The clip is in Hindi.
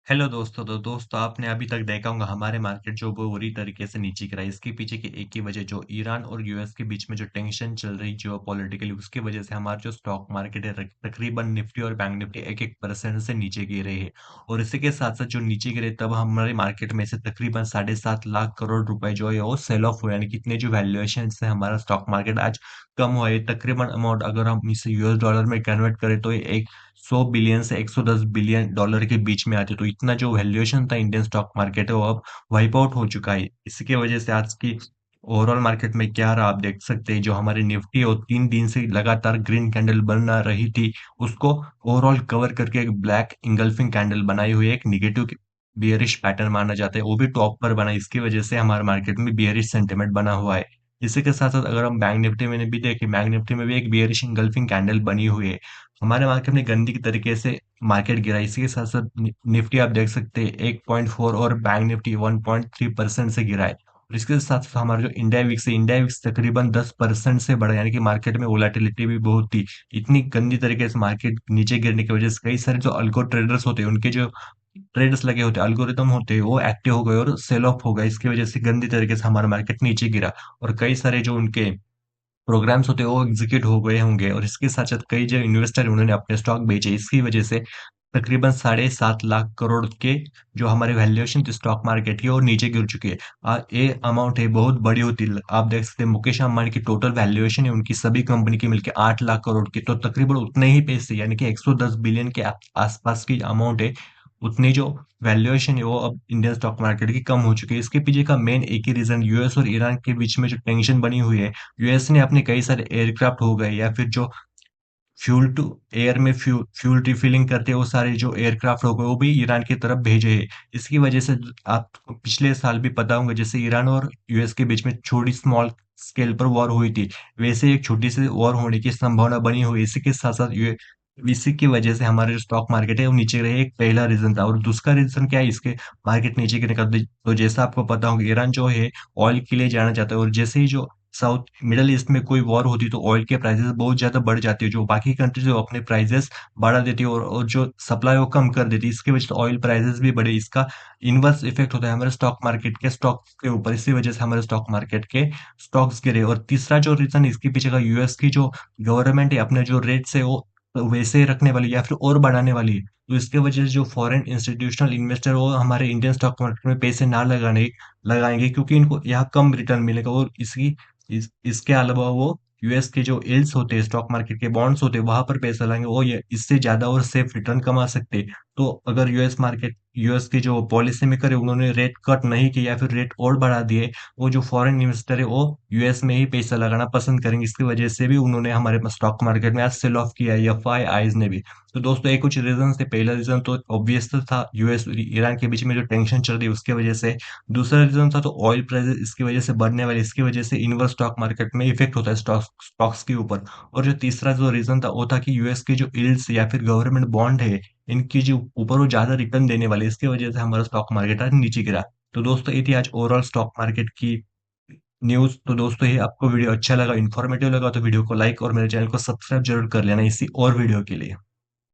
हेलो दोस्तों, तो दोस्तों आपने अभी तक देखा होगा हमारे मार्केट जो वो बुरी तरीके से नीचे गिरा है। इसके पीछे की एक ही वजह जो ईरान और यूएस के बीच में जो टेंशन चल रही जियोपॉलिटिकली, उसकी वजह से हमारा जो स्टॉक मार्केट है तकरीबन निफ्टी और बैंक निफ्टी 1-1% से नीचे गिरे हैं। और इसी के साथ साथ जो नीचे गिरे तब हमारे मार्केट में से तकरीबन 7.5 लाख करोड़ रुपए जो है वो सेल ऑफ हुए, यानी कितने जो वैल्यूएशन से हमारा स्टॉक मार्केट आज कम हुआ है। तकरीबन अमाउंट अगर हम इसे यूएस डॉलर में कन्वर्ट करें तो ये 100 बिलियन से 110 बिलियन डॉलर के बीच में आती है। तो इतना जो वैल्यूएशन था इंडियन स्टॉक मार्केट है वो अब वाइप आउट हो चुका है। इसी की वजह से आज की ओवरऑल मार्केट में क्या रहा आप देख सकते हैं। जो हमारी निफ्टी और 3 दिन से लगातार ग्रीन कैंडल बना रही थी, उसको ओवरऑल कवर करके एक ब्लैक इंगल्फिंग कैंडल बनाई हुई है। एक निगेटिव बियरिश पैटर्न माना जाता है, वो भी टॉप पर बना। इसकी वजह से हमारे मार्केट में बियरिश सेंटिमेंट बना हुआ है। इसी के साथ साथ अगर हम बैंक निफ्टी में भी देखें, बैंक निफ्टी में भी एक बियरिश इंगल्फिंग कैंडल बनी हुई है। हमारे मार्केट में गंदी तरीके से मार्केट गिरा। इसी के साथ साथ निफ्टी आप देख सकते हैं 1.4 और बैंक निफ्टी 1.3% से गिरा है। और इसके साथ साथ हमारा जो इंडिया विक्स तकरीबन 10% से बढ़ा, यानी कि मार्केट में वोलेटिलिटी भी बहुत थी। इतनी गंदी तरीके से मार्केट नीचे गिरने की वजह से कई सारे जो अल्गो ट्रेडर्स होते हैं, उनके जो ट्रेड्स लगे होते हैं, अल्गोरिदम होते हैं, वो एक्टिव हो गए और सेल ऑफ हो गए। इसकी वजह से गंदी तरीके से हमारा मार्केट नीचे गिरा। और कई सारे जो उनके प्रोग्राम्स होते हैं वो एग्जीक्यूट हो गए होंगे। और इसके साथ साथ कई जो इन्वेस्टर हैं उन्होंने अपने स्टॉक बेचे। इसकी वजह से तकरीबन 7.5 लाख करोड़ के जो हमारे वैल्यूएशन थी स्टॉक मार्केट की, और नीचे गिर चुकी है। ये अमाउंट है बहुत बड़ी होती है। आप देख सकते हैं मुकेश अंबानी की टोटल वैल्यूएशन है उनकी सभी कंपनी की मिलकर 8 लाख करोड़ की। तो तकरीबन उतने ही पैसे, यानी कि 110 बिलियन के आसपास की अमाउंट है। उतनी जो वैल्यूएशन है वो अब इंडियन स्टॉक मार्केट की कम हो चुकी है। इसके पीछे का मेन एक ही रीजन यूएस और ईरान के बीच में जो टेंशन बनी हुई है। यूएस ने अपने कई सारे एयरक्राफ्ट हो गए, या फिर जो फ्यूल टू एयर में फ्यूल रिफिलिंग करते हैं, वो सारे जो एयरक्राफ्ट हो गए वो भी ईरान की तरफ भेजे हैं। इसकी वजह से आप पिछले साल भी पता होंगे, जैसे ईरान और यूएस के बीच में छोटी स्मॉल स्केल पर वॉर हुई थी, वैसे एक छोटी सी वॉर होने की संभावना बनी हुई है। इसी के साथ साथ इसी की वजह से हमारे जो स्टॉक मार्केट है वो नीचे रहे, एक पहला रीजन था। और दूसरा रीजन क्या है इसके मार्केट नीचे गिरने का? तो जैसा आपको पता होगा, ईरान जो है ऑयल के लिए जाना चाहता है, और जैसे ही जो साउथ मिडल ईस्ट में कोई वॉर होती है तो ऑयल के प्राइसेस बहुत ज्यादा बढ़ जाती है। जो बाकी कंट्रीज है वो अपने प्राइसेस बढ़ा देती है, और जो सप्लाई वो कम कर देती है। इसकी वजह से ऑयल प्राइसेस भी बढ़े। इसका इनवर्स इफेक्ट होता है हमारे स्टॉक मार्केट के स्टॉक के ऊपर। इसी वजह से हमारे स्टॉक मार्केट के स्टॉक्स गिरे। और तीसरा जो रीजन इसके पीछे का, यूएस की जो गवर्नमेंट है अपने जो रेट्स है वो वैसे ही रखने वाली या फिर और बढ़ाने वाली है। तो इसके वजह से जो फॉरेन इंस्टीट्यूशनल इन्वेस्टर वो हमारे इंडियन स्टॉक मार्केट में पैसे ना लगाएंगे, क्योंकि इनको यहाँ कम रिटर्न मिलेगा। और इसके अलावा वो यूएस के जो यील्ड्स होते हैं, स्टॉक मार्केट के बॉन्ड्स होते हैं, वहां पर पैसा लगाएंगे, वो ये इससे ज्यादा और सेफ रिटर्न कमा सकते हैं। तो अगर यूएस की जो पॉलिसी मेकर है उन्होंने रेट कट नहीं किया या फिर रेट और बढ़ा दिए, वो जो फॉरेन इन्वेस्टर है वो यूएस में ही पैसा लगाना पसंद करेंगे। इसकी वजह से भी उन्होंने हमारे स्टॉक मार्केट में आज सेल ऑफ किया है, एफआई आईज ने भी। तो दोस्तों ये कुछ रीजन थे। पहला रीजन तो ऑब्वियस था, यूएस ईरान के बीच में जो टेंशन चल रही है उसकी वजह से। दूसरा रीजन था तो ऑयल प्राइसेस इसकी वजह से बढ़ने वाली, इसकी वजह से इनवर्स स्टॉक मार्केट में इफेक्ट होता है स्टॉक्स के ऊपर। और जो तीसरा जो रीजन था वो था कि यूएस के जो यील्ड्स या फिर गवर्नमेंट बॉन्ड है, इनकी जो ऊपर वो ज्यादा रिटर्न देने वाले, इसकी वजह से हमारा स्टॉक मार्केट आज नीचे गिरा। तो दोस्तों ये थी आज ओवरऑल स्टॉक मार्केट की न्यूज। तो दोस्तों ये आपको वीडियो अच्छा लगा, इन्फॉर्मेटिव लगा, तो वीडियो को लाइक और मेरे चैनल को सब्सक्राइब जरूर कर लेना इसी और वीडियो के लिए।